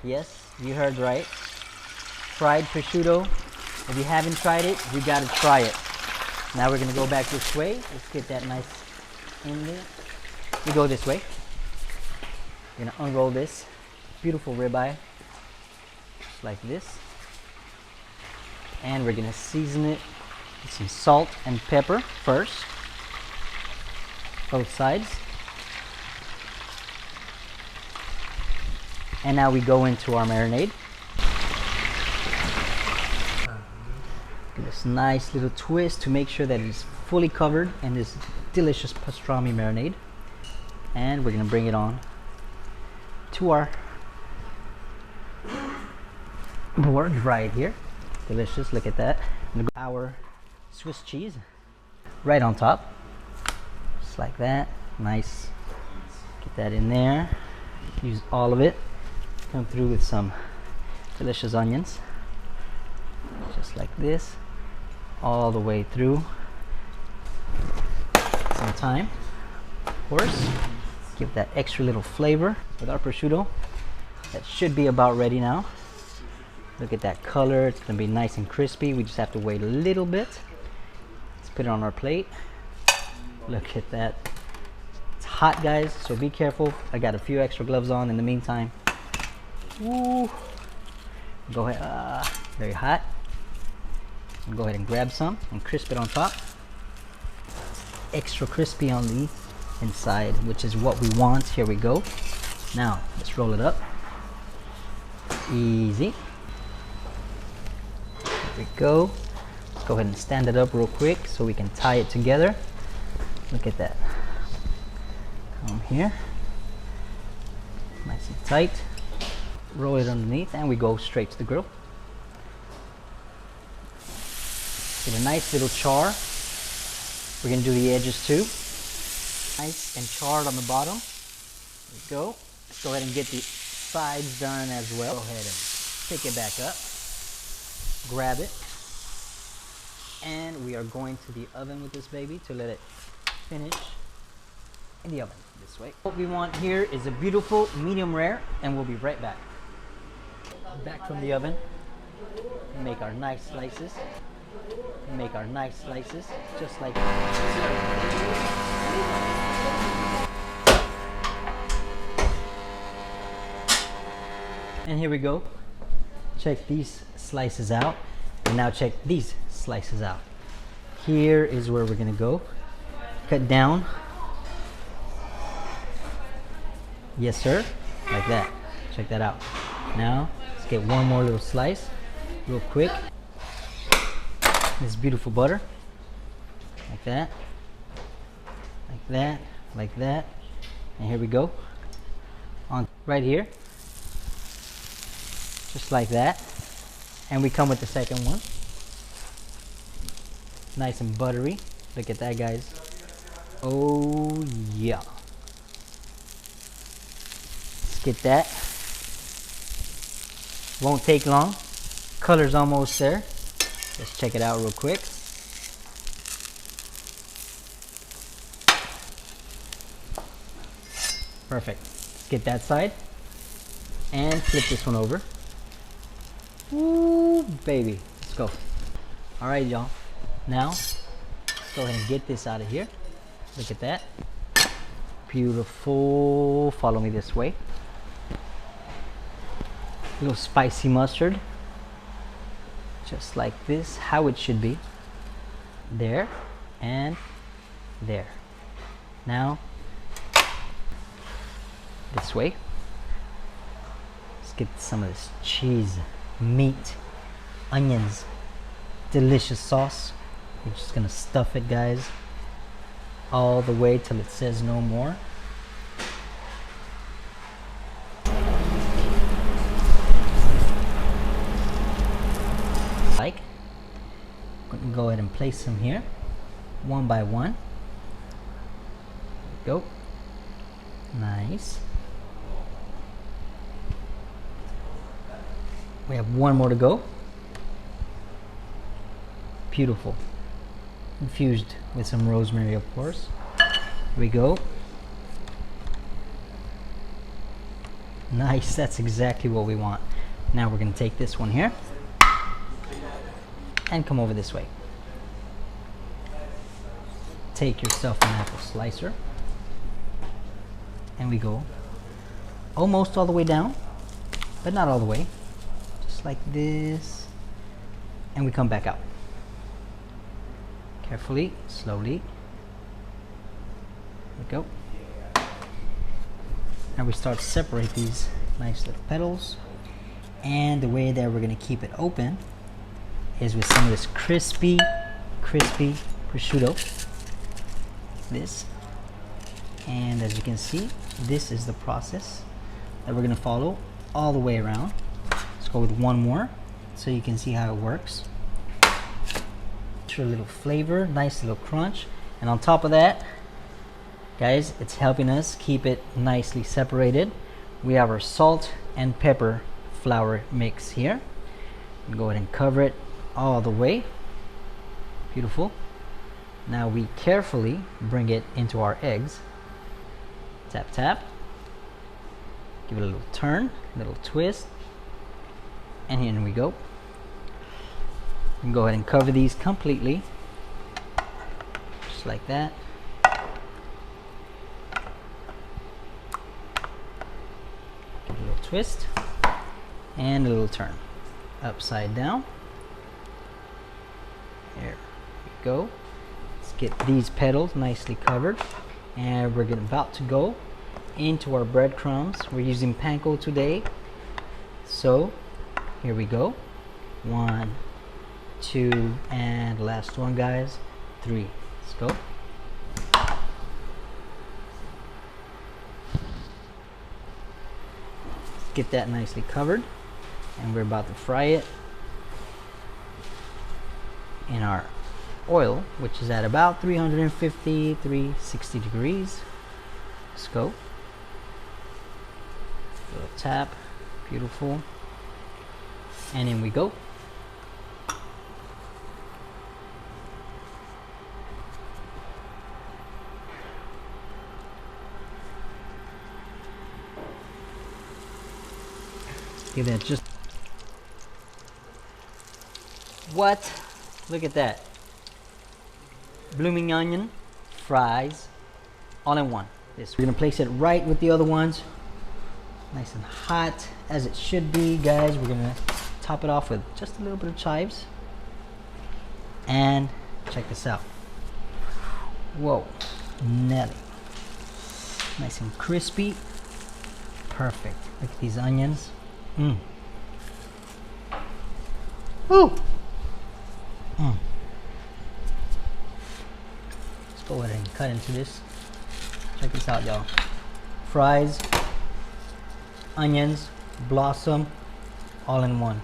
Yes, you heard right. Fried prosciutto. If you haven't tried it, you gotta try it. Now we're gonna go back this way. Let's get that nice in there. We go this way. We're gonna unroll this beautiful ribeye, just like this. And we're gonna season it with some salt and pepper first. Both sides. And now we go into our marinade. Give this nice little twist to make sure that it's fully covered in this delicious pastrami marinade. And we're gonna bring it on to our board right here. Delicious, look at that. Our Swiss cheese right on top, just like that. Nice. Get that in there. Use all of it. Come through with some delicious onions, just like this, all the way through. Some thyme, of course. Give that extra little flavor with our prosciutto. That should be about ready now. Look at that color. It's gonna be nice and crispy. We just have to wait a little bit. Let's put it on our plate. Look at that. It's hot, guys, so be careful. I got a few extra gloves on in the meantime. Ooh. Go ahead. Very hot. Go ahead and grab some and crisp it on top. Extra crispy on the inside, which is what we want. Here we go. Now let's roll it up. Easy. There we go. Let's go ahead and stand it up real quick so we can tie it together. Look at that. Come here. Nice and tight. Roll it underneath and we go straight to the grill. Get a nice little char. We're gonna do the edges too. Nice and charred on the bottom. There we go. Let's go ahead and get the sides done as well. Go ahead and pick it back up. Grab it. And we are going to the oven with this baby to let it finish in the oven this way. What we want here is a beautiful medium rare, and we'll be right back. Back from the oven. Make our nice slices. Make our nice slices, just like and here we go. Check these slices out, and now check these slices out. Here is where we're gonna go. Cut down. Yes, sir. Like that. Check that out. Now let's get one more little slice real quick. This beautiful butter, like that, like that, like that, and here we go, on right here, just like that, and we come with the second one, nice and buttery. Look at that, guys. Oh yeah. Let's get that. Won't take long. Color's almost there. Let's check it out real quick. Perfect. Let's get that side and flip this one over. Ooh, baby. Let's go. All right, y'all. Now, let's go ahead and get this out of here. Look at that. Beautiful. Follow me this way. A little spicy mustard. Just like this, how it should be. There and there. Now, this way. Let's get some of this cheese, meat, onions, delicious sauce. We're just gonna stuff it, guys, all the way till it says no more. Like, go ahead and place them here, one by one. There we go. Nice. We have one more to go. Beautiful. Infused with some rosemary, of course. Here we go. Nice, that's exactly what we want. Now we're gonna take this one here and come over this way. Take yourself an apple slicer and we go almost all the way down, but not all the way. Just like this. And we come back out. Carefully, slowly. There we go. Now we start to separate these nice little petals. And the way that we're gonna keep it open is with some of this crispy prosciutto. This. And as you can see, this is the process that we're gonna follow all the way around. Let's go with one more so you can see how it works. Extra little flavor, nice little crunch. And on top of that, guys, it's helping us keep it nicely separated. We have our salt and pepper flour mix here. Go ahead and cover it all the way. Beautiful. Now we carefully bring it into our eggs. Tap, tap. Give it a little turn, a little twist. And here we go. And go ahead and cover these completely. Just like that. Give it a little twist. And a little turn. Upside down. There we go. Let's get these petals nicely covered. And we're about to go into our breadcrumbs. We're using panko today. So here we go. 1, 2, and last one, guys. 3. Let's go. Get that nicely covered. And we're about to fry it in our oil, which is at about 350, 360 degrees. Let's go. Little tap. Beautiful. And in we go. Give that just... What? Look at that. Blooming onion, fries, all in one. This, we're gonna place it right with the other ones. Nice and hot, as it should be, guys. We're gonna top it off with just a little bit of chives. And check this out. Whoa, Nelly. Nice and crispy. Perfect. Look at these onions. Mmm. Woo! Mm. Let's go ahead and cut into this. Check this out, y'all. Fries, onions, blossom, all in one.